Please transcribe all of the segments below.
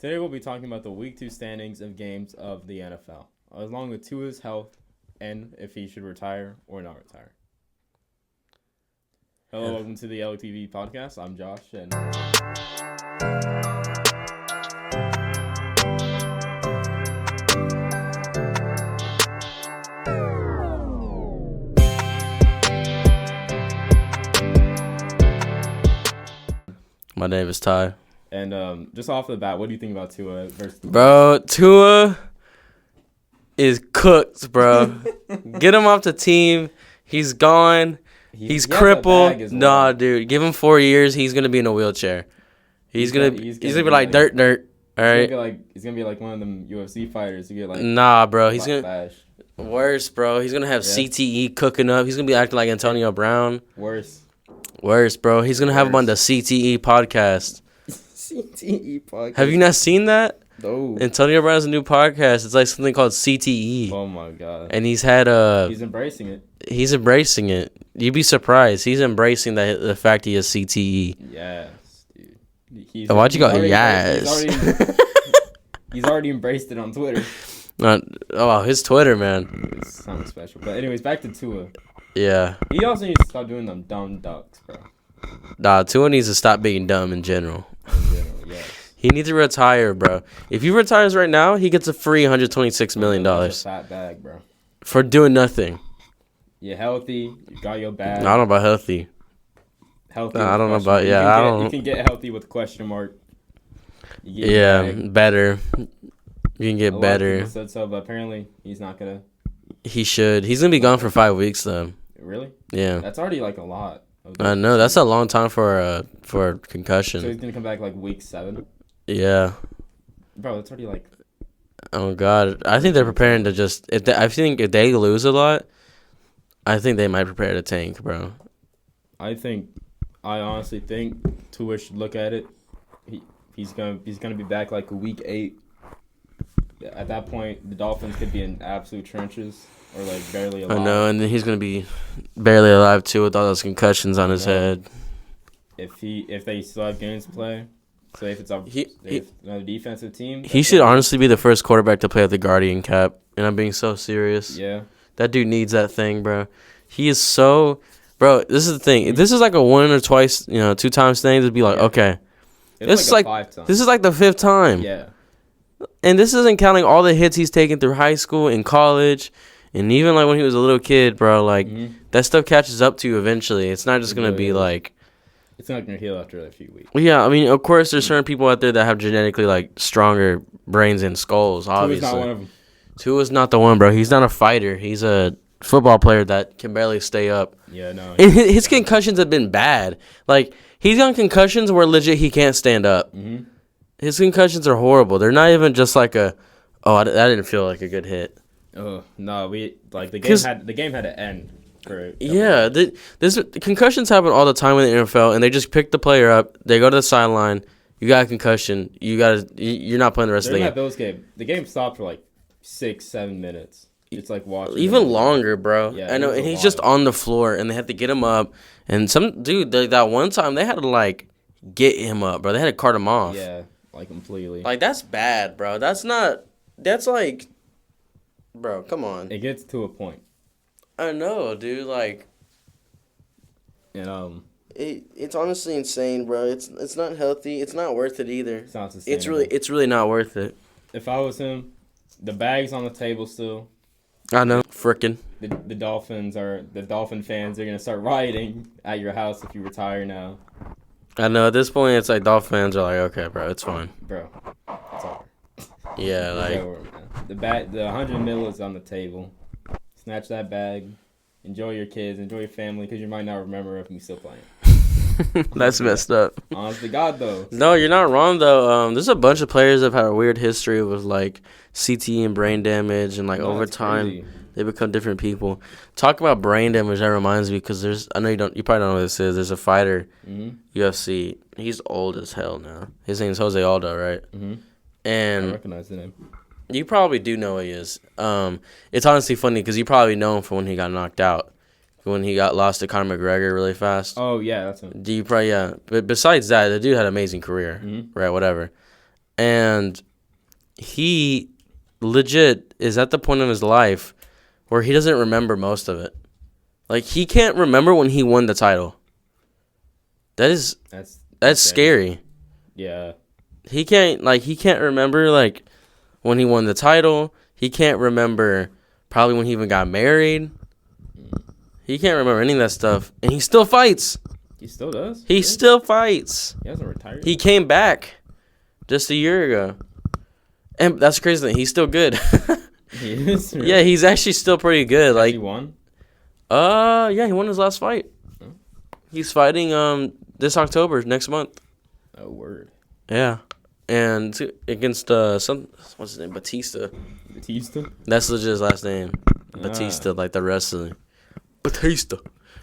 Today we'll be talking about the Week 2 standings of games of the NFL, along with Tua's health and if he should retire or not retire. Hello, welcome to the LEPodcast. I'm Josh, and my name is Ty. And just off the bat, what do you think about Tua versus the Bro, Tua is cooked, bro. Get him off the team. He's gone. He's crippled. Well. Nah, dude. Give him 4 years. He's gonna be in a wheelchair. He's gonna be like dirt. All right. He's gonna be like one of them UFC fighters. You get nah, bro. He's gonna bash. Worse, bro. He's gonna have CTE cooking up. He's gonna be acting like Antonio Brown. Worse, bro. He's gonna have him on the CTE podcast. CTE podcast. Have you not seen that? No. Antonio Brown has a new podcast. It's like something called CTE. Oh my god. And he's had He's embracing it. He's embracing it. You'd be surprised. He's embracing the fact he has CTE. Yes, dude. Why'd you go? Yes. He's already embraced it on Twitter. His Twitter, man. It's something special. But anyways, back to Tua. Yeah. He also needs to stop doing them dumb ducks, bro. Nah, Tua needs to stop being dumb in general. Yes. He needs to retire, bro. If he retires right now, he gets a free $126 million. That's a fat bag, bro. For doing nothing. You're healthy. You got your bag. I don't know about healthy. Healthy. I don't know about, You can get healthy with a question mark. Better. You can get better. People said so, but apparently he's not going to. He should. He's going to be gone for 5 weeks, though. Really? Yeah. That's already like a lot. I know. That's a long time for a concussion. So he's going to come back like week 7? Yeah. Bro, that's already like. Oh, God. I think they're preparing to just. I think if they lose a lot, I think they might prepare to tank, bro. I honestly think Tua should look at it. He's gonna be back like week 8. At that point, the Dolphins could be in absolute trenches or like barely alive. I know, and then he's gonna be barely alive too with all those concussions on his head. If they still have games to play, so if it's another defensive team, he should honestly be the first quarterback to play at the Guardian cap. And I'm being so serious. Yeah, that dude needs that thing, bro. He is so, bro. This is the thing. If this is like a 1 or twice, 2 times thing, it'd be like okay. This is like 5 times. This is like the 5th time. Yeah. And this isn't counting all the hits he's taken through high school and college, and even like when he was a little kid, bro. Like that stuff catches up to you eventually. It's not just gonna be like. It's not gonna heal after a few weeks. Yeah, I mean, of course, there's certain people out there that have genetically like stronger brains and skulls. Obviously, Tua's not one of them. Tua's not the one, bro. He's not a fighter. He's a football player that can barely stay up. Yeah, no. And his concussions have been bad. Like he's got concussions where legit he can't stand up. Mm-hmm. His concussions are horrible. They're not even just like that didn't feel like a good hit. Oh no, the game had to end. Concussions happen all the time in the NFL, and they just pick the player up. They go to the sideline. You got a concussion. You're not playing the rest of the game. That Bills game, the game stopped for like 6-7 minutes. It's like watching. Even longer, bro. Yeah, I know, and he's just on the floor, and they had to get him up. And some dude, that one time they had to like get him up, bro. They had to cart him off. Yeah. Like, completely. Like, that's bad, bro. That's like, bro, come on. It gets to a point. I know, dude. Like, and it's honestly insane, bro. It's not healthy. It's not worth it either. It's not sustainable. It's really not worth it. If I was him, the bag's on the table still. I know, frickin'. The Dolphin fans are gonna start rioting at your house if you retire now. I know, at this point, it's like Dolphin fans are like, okay, bro, it's fine. Bro, it's over. Yeah, like... Over, the $100 million is on the table. Snatch that bag. Enjoy your kids. Enjoy your family, because you might not remember if you're still playing. That's messed up. Honest to God, though. No, you're not wrong, though. There's a bunch of players that have had a weird history with, like, CTE and brain damage, and, like, over time... Crazy. They become different people. Talk about brain damage. That reminds me because I know you probably don't know what this is. There's a fighter, UFC. He's old as hell now. His name's Jose Aldo, right? Mm-hmm. And I recognize the name. You probably do know who he is. It's honestly funny because you probably know him from when he got knocked out. When he got lost to Conor McGregor really fast. Oh yeah, that's him. But besides that, the dude had an amazing career, right? Whatever. and he legit is at the point of his life where he doesn't remember most of it. Like, he can't remember when he won the title. That's scary. Yeah. He can't remember, like, when he won the title. He can't remember probably when he even got married. He can't remember any of that stuff. And he still fights. He still does? He still fights. He hasn't retired? He came back just a year ago. And that's crazy that he's still good. He is? Really? Yeah, he's actually still pretty good. Has he won? Yeah, he won his last fight. Oh. He's fighting this October, next month. Oh, word. Yeah. And against what's his name? Batista. That's legit his last name. Batista, like the wrestling. Batista.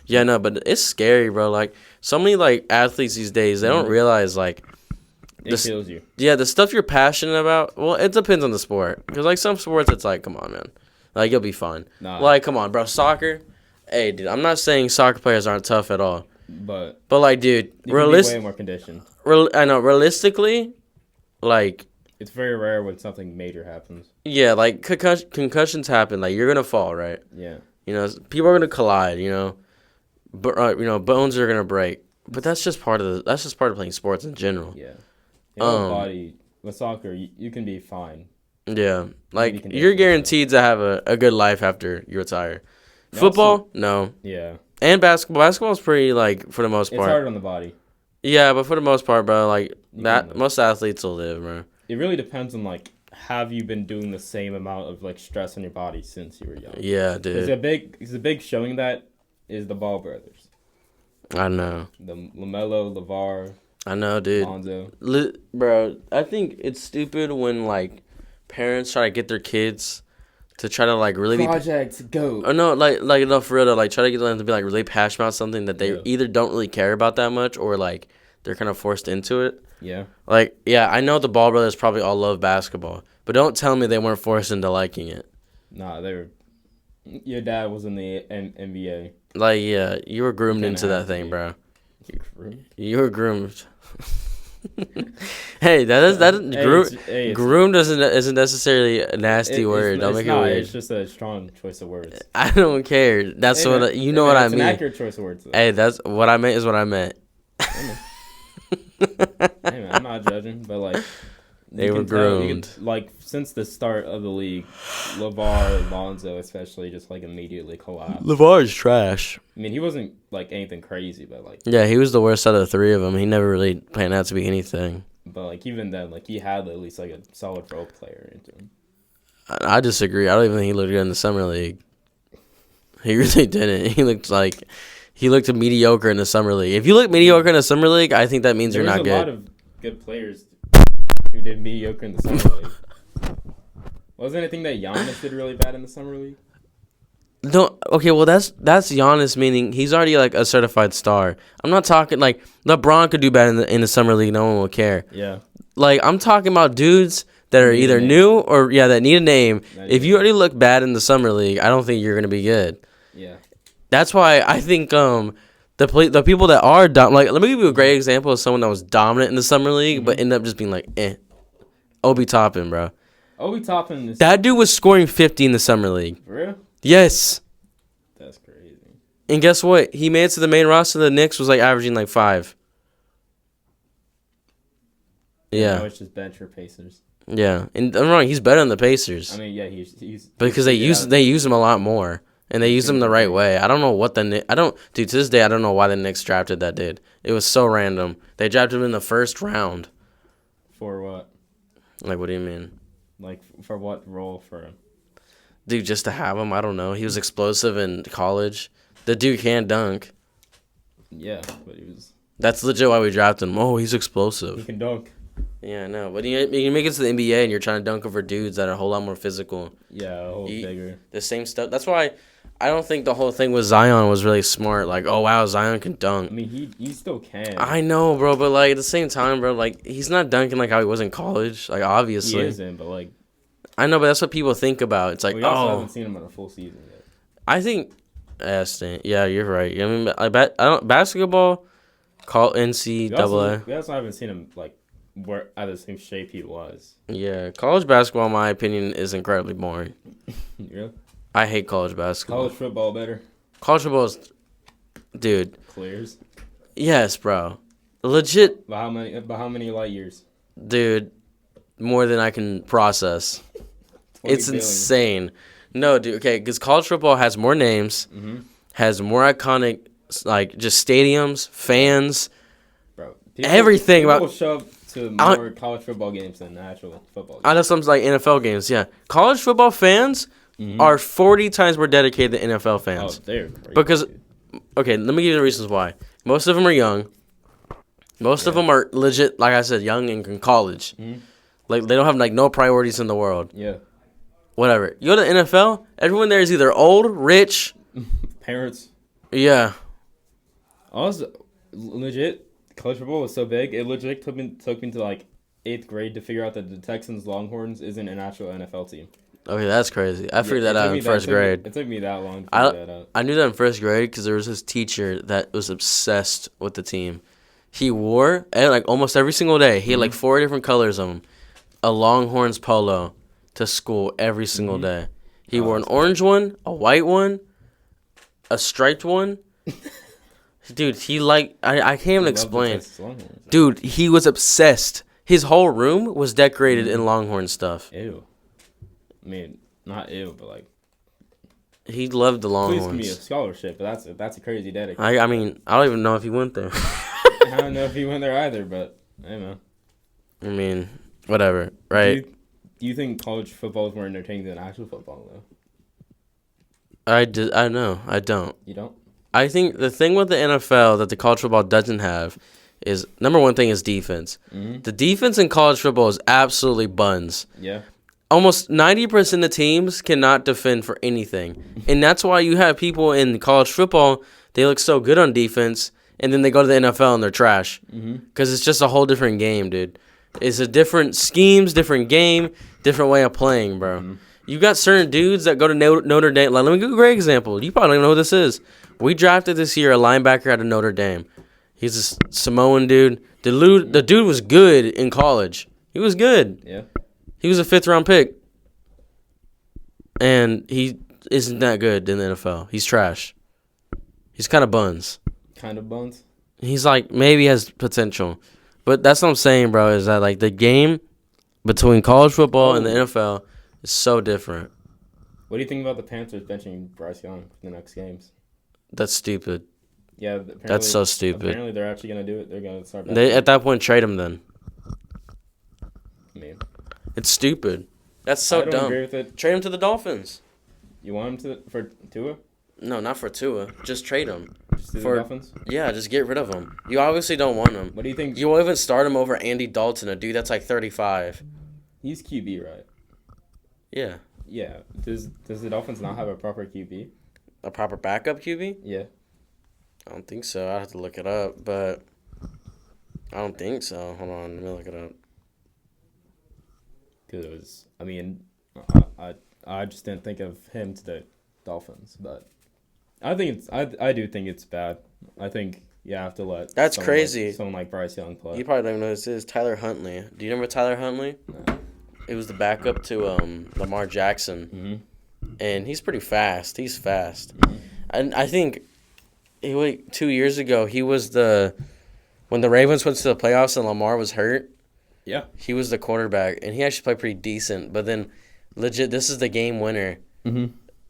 Yeah, no, but it's scary, bro. Like, so many, like, athletes these days, they don't realize, like, it kills you. Yeah, the stuff you're passionate about, well, it depends on the sport. Because, like, some sports, it's like, come on, man. Like, you'll be fine. Nah. Like, come on, bro. Soccer, hey, dude, I'm not saying soccer players aren't tough at all. But like, dude, way more conditioned. I know, realistically, like, it's very rare when something major happens. Yeah, like, concussions happen. Like, you're going to fall, right? Yeah. You know, people are going to collide, you know. But, bones are going to break. But that's just part of playing sports in general. Yeah. Body, with soccer, you can be fine. Yeah. Like, you're guaranteed to have a good life after you retire. Football? No. Yeah. And basketball. Basketball's pretty, like, for the most part. It's hard on the body. Yeah, but for the most part, bro, like, most athletes will live, bro. It really depends on, like, have you been doing the same amount of, like, stress on your body since you were young? Yeah, dude. It's a big showing that is the Ball brothers. I know. The LaMelo, LeVar. I know, dude. Lonzo. Bro, I think it's stupid when, like, parents try to get their kids to try to, like, really go. Oh, no, like, no, for real, though. Like, try to get them to be, like, really passionate about something that they either don't really care about that much or, like, they're kind of forced into it. Yeah. Like, yeah, I know the Ball brothers probably all love basketball, but don't tell me they weren't forced into liking it. Nah, they were. Your dad was in the NBA. Like, yeah, you were groomed into that thing, bro. You were groomed. Hey, groomed isn't necessarily a nasty word. Don't make it weird. It's just a strong choice of words. I don't care. That's what I mean. It's an accurate choice of words. Though. Hey, that's what I meant. Is what I meant. Hey man, I'm not judging, but like they were groomed. Like since the start of the league, LeVar and Lonzo especially just like immediately collapsed. LeVar's trash. I mean, he wasn't like anything crazy, but like yeah, he was the worst out of the three of them. He never really planned out to be anything. But like even then, like he had at least like a solid role player into him. I disagree. I don't even think he looked good in the summer league. He really didn't. He looked mediocre in the summer league. If you look mediocre in the summer league, I think that means you're not good. There's a lot of good players who did mediocre in the summer league. Wasn't anything that Giannis did really bad in the summer league? No, okay, well that's Giannis, meaning he's already like a certified star. I'm not talking like LeBron could do bad in the summer league. No one will care. Yeah. Like I'm talking about dudes that are either new or that need a name. If you already look bad in the summer league, I don't think you're gonna be good. Yeah. That's why I think the people that are like let me give you a great example of someone that was dominant in the summer league but ended up just being like Obi Toppin, bro. Obi Toppin that dude was scoring 50 in the summer league. For real? Yes. That's crazy. And guess what? He made it to the main roster. The Knicks was like averaging like 5. Yeah. Now it's just bench for Pacers. Yeah, and I'm wrong. He's better than the Pacers. I mean, yeah, he's because they use him a lot more. And they use him the right way. I don't know what dude, to this day, I don't know why the Knicks drafted that dude. It was so random. They drafted him in the first round. For what? Like, what do you mean? Like, for what role for him? Dude, just to have him, I don't know. He was explosive in college. The dude can dunk. Yeah, but he was... That's legit why we drafted him. Oh, he's explosive. He can dunk. Yeah, I know. But you make it to the NBA and you're trying to dunk over dudes that are a whole lot more physical. Yeah, a whole bigger. The same stuff. That's why... I don't think the whole thing with Zion was really smart. Like, oh, wow, Zion can dunk. I mean, he still can. I know, bro, but, like, at the same time, bro, like, he's not dunking like how he was in college. Like, obviously. He isn't, but, like... I know, but that's what people think about. It's like, we also haven't seen him in a full season yet. I think... Yeah, you're right. I mean, basketball, call NCAA. We also haven't seen him, like, were at the same shape he was. Yeah, college basketball, in my opinion, is incredibly boring. Yeah. I hate college basketball. College football better. College football is, dude. Clears. Yes, bro. Legit. By how many light years? Dude, more than I can process. It's billion. insane. No, dude. Okay, because college football has more names, has more iconic, like just stadiums, fans, bro. Everything people about. show up to more college football games than actual football games. I know some like NFL games. Yeah, college football fans are 40 times more dedicated than NFL fans. Oh, they're crazy. Because, okay, let me give you the reasons why. Most of them are young. Most of them are legit, like I said, young and in college. Like they don't have like no priorities in the world. Yeah. Whatever. You go to the NFL, everyone there is either old, rich, parents. Yeah. Also, legit, college football was so big, it legit took me to like 8th grade to figure out that the Texans Longhorns isn't an actual NFL team. Okay, that's crazy. I figured that out in first grade. It took me that long to figure that out. I knew that in first grade because there was this teacher that was obsessed with the team. He wore, like almost every single day, he had like 4 different colors of them, a Longhorns polo to school every single day. He wore an orange one, a white one, a striped one. Dude, he like, I can't even explain. Dude, he was obsessed. His whole room was decorated in Longhorn stuff. Ew. I mean, not ew, but like. He loved the Longhorns. Please give me a scholarship, but that's a crazy dedication. I mean, I don't even know if he went there. I don't know if he went there either, but I don't know. I mean, whatever, right? Do you think college football is more entertaining than actual football, though? I know. I don't. You don't? I think the thing with the NFL that the college football doesn't have is, number one thing is defense. The defense in college football is absolutely buns. Yeah. Almost 90% of teams cannot defend for anything. And that's why you have people in college football, they look so good on defense, and then they go to the NFL and they're trash. Because it's just a whole different game, dude. It's a different schemes, different game, different way of playing, bro. You got certain dudes that go to Notre Dame. Like, let me give you a great example. You probably don't even know who this is. We drafted this year a linebacker out of Notre Dame. He's a Samoan dude. The dude was good in college. He was good. Yeah. He was a 5th-round pick. And he isn't that good in the NFL. He's trash. He's kind of buns. Kind of buns? He's like, maybe has potential. But that's what I'm saying, bro, is that like the game between college football and the NFL is so different. What do you think about the Panthers benching Bryce Young for the next games? That's stupid. Yeah, that's so stupid. Apparently, they're actually going to do it. They're going to start. At that point, trade him then. I mean, it's stupid. That's so dumb. I don't agree with it. Trade him to the Dolphins. You want him for Tua? No, not for Tua. Just trade him. Just to the Dolphins? Yeah, just get rid of him. You obviously don't want him. What do you think? You won't even start him over Andy Dalton, a dude that's like 35. He's QB, right? Yeah. Yeah. Does the Dolphins not have a proper QB? A proper backup QB? Yeah. I don't think so. I have to look it up, but I don't think so. Hold on, let me look it up. Because I mean, I just didn't think of him to the Dolphins, but I do think it's bad. I think you have to let. That's crazy. Someone like Bryce Young play. You probably don't even know who this is. Tyler Huntley. Do you remember Tyler Huntley? No. It was the backup to Lamar Jackson, and he's pretty fast. He's fast, and I think. 2 years ago, he was when the Ravens went to the playoffs and Lamar was hurt. Yeah. He was the quarterback, and he actually played pretty decent. But then, legit, this is the game winner.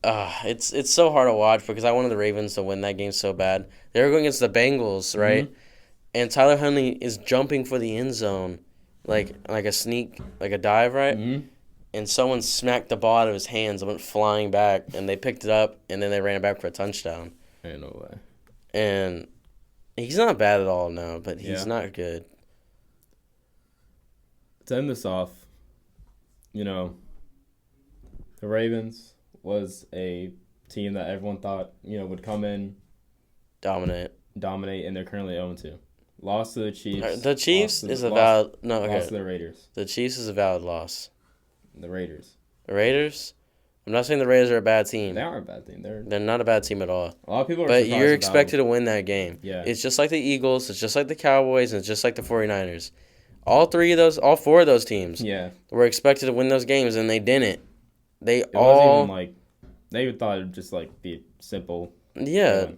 It's so hard to watch because I wanted the Ravens to win that game so bad. They were going against the Bengals, right? And Tyler Huntley is jumping for the end zone, like a sneak, like a dive, right? And someone smacked the ball out of his hands and went flying back, and they picked it up, and then they ran it back for a touchdown. Ain't no way. And he's not bad at all now, but he's not good. To end this off, the Ravens was a team that everyone thought, would come in. Dominate, and they're currently 0-2. Lost to the Chiefs. The Chiefs is a valid... No, okay. Lost to the Raiders. The Chiefs is a valid loss. The Raiders. The Raiders? I'm not saying the Raiders are a bad team. They aren't a bad team. They're not a bad team at all. A lot of people are But you're expected to win that game. Yeah. It's just like the Eagles. It's just like the Cowboys. And it's just like the 49ers. All four of those teams were expected to win those games, and they didn't. It wasn't even they thought it'd just be simple. Yeah,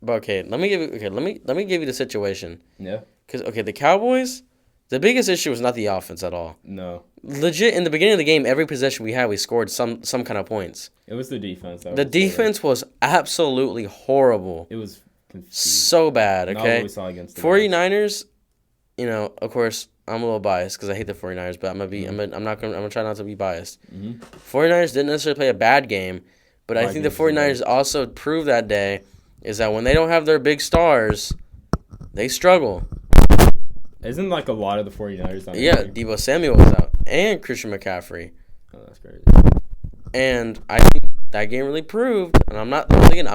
but let me give you the situation. Yeah. Because the Cowboys, the biggest issue was not the offense at all. No. Legit, in the beginning of the game, every possession we had, we scored some kind of points. It was the defense. The defense was absolutely horrible. It was confused. So bad, okay? Not what we saw against the 49ers, of course, I'm a little biased because I hate the 49ers, but I'm gonna try not to be biased. 49ers didn't necessarily play a bad game, but I think the 49ers also proved that day is that when they don't have their big stars, they struggle. Isn't a lot of the 49ers on Deebo Samuel was out and Christian McCaffrey. Oh, that's crazy. And I think that game really proved, and I'm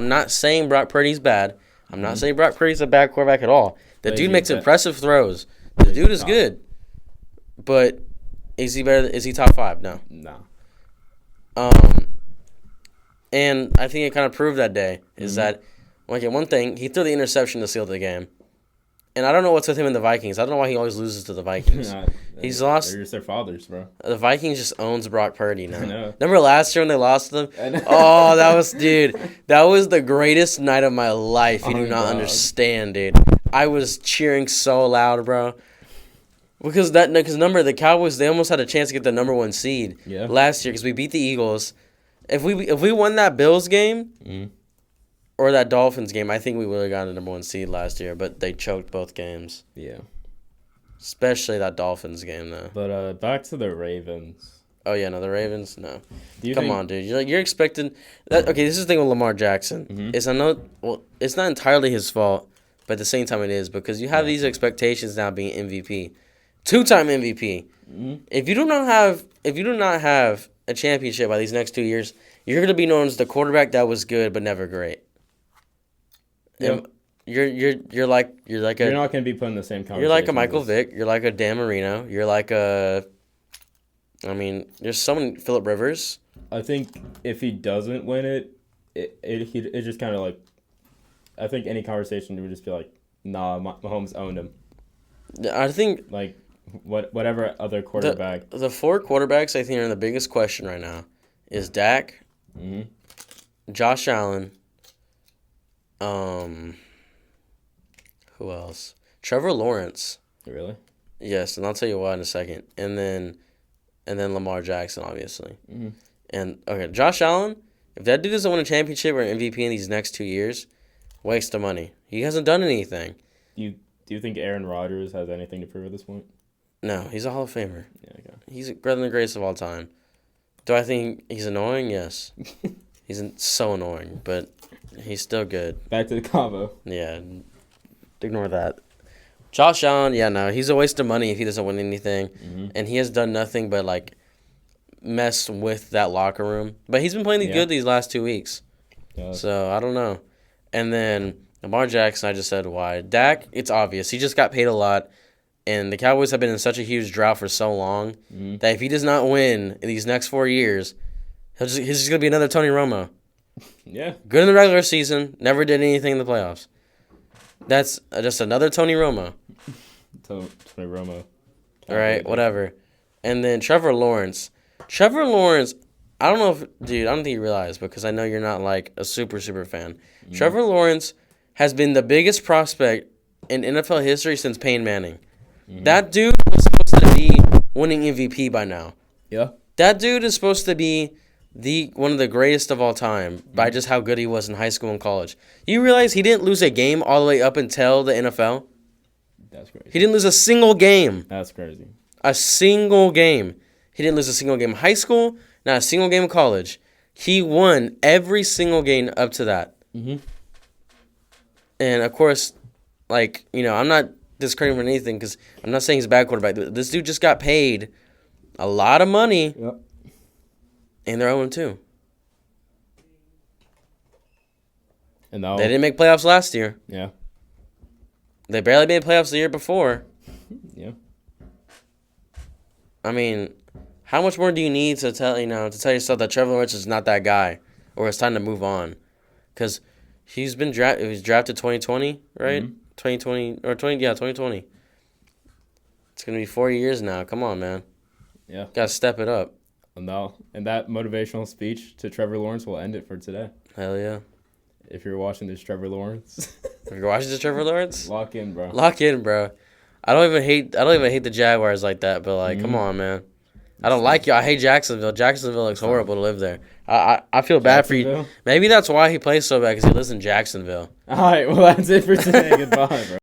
not saying Brock Purdy's bad. I'm not saying Brock Purdy's a bad quarterback at all. The dude makes impressive throws. The dude is good. But is he better? Is he top 5? No. No. And I think it kind of proved that day is that, one thing, he threw the interception to seal the game. And I don't know what's with him in the Vikings. I don't know why he always loses to the Vikings. He's lost. They're just their fathers, bro. The Vikings just owns Brock Purdy now. I know. Remember last year when they lost to them? I know. Oh, that was the greatest night of my life. You do not understand, dude. I was cheering so loud, bro. Because remember, the Cowboys, they almost had a chance to get the number 1 seed last year because we beat the Eagles. If we won that Bills game or that Dolphins game, I think we would have gotten the number 1 seed last year, but they choked both games. Yeah. Especially that Dolphins game, though. But back to the Ravens. Oh, yeah, no, the Ravens, no. Come on, dude. You're expecting that. Okay, this is the thing with Lamar Jackson. It's not entirely his fault, but at the same time it is because you have these expectations now being MVP. 2-time MVP. If you do not have a championship by these next 2 years, you're going to be known as the quarterback that was good but never great. Yep. You're not going to be put in the same conversation. You're like a Michael Vick. You're like a Dan Marino. You're like there's someone, Phillip Rivers. I think if he doesn't win it just kind of I think any conversation would just be nah, Mahomes owned him. I think whatever other quarterback. The 4 quarterbacks I think are the biggest question right now is Dak, Josh Allen, who else? Trevor Lawrence. Really? Yes, and I'll tell you why in a second. And then Lamar Jackson, obviously. And Josh Allen, if that dude doesn't win a championship or MVP in these next 2 years, waste of money. He hasn't done anything. Do you think Aaron Rodgers has anything to prove at this point? No, he's a Hall of Famer. Yeah, okay. He's better than the greatest of all time. Do I think he's annoying? Yes. He's so annoying, but he's still good. Back to the combo. Yeah, ignore that. Josh Allen, he's a waste of money if he doesn't win anything, and he has done nothing but mess with that locker room. But he's been playing good these last 2 weeks, so I don't know. And then Lamar Jackson, I just said why. Dak, it's obvious. He just got paid a lot, and the Cowboys have been in such a huge drought for so long that if he does not win in these next 4 years, he's just going to be another Tony Romo. Yeah. Good in the regular season, never did anything in the playoffs. That's just another Tony Romo. Tony Romo. All right, whatever. And then Trevor Lawrence. I don't know I don't think you realize because I know you're not a super, super fan. Trevor Lawrence has been the biggest prospect in NFL history since Peyton Manning. That dude was supposed to be winning MVP by now. Yeah. That dude is supposed to be one of the greatest of all time by just how good he was in high school and college. You realize he didn't lose a game all the way up until the NFL? That's crazy. He didn't lose a single game. That's crazy. A single game. He didn't lose a single game in high school, not a single game in college. He won every single game up to that. And, of course, I'm not discrediting him or anything because I'm not saying he's a bad quarterback. This dude just got paid a lot of money. Yep. And they're 0-2. And they didn't make playoffs last year. Yeah. They barely made playoffs the year before. Yeah. I mean, how much more do you need to tell yourself that Trevor Lawrence is not that guy, or it's time to move on? Because he was drafted 2020, right? 2020 or 2020. It's gonna be 4 years now. Come on, man. Yeah. Gotta step it up. And that motivational speech to Trevor Lawrence will end it for today. Hell yeah. If you're watching this Trevor Lawrence. If you're watching this Trevor Lawrence? Lock in, bro. Lock in, bro. I don't even hate the Jaguars like that, but like, come on, man. I don't like you. I hate Jacksonville. Jacksonville looks horrible to live there. I feel bad for you. Maybe that's why he plays so bad, because he lives in Jacksonville. All right, well, that's it for today. Goodbye, bro.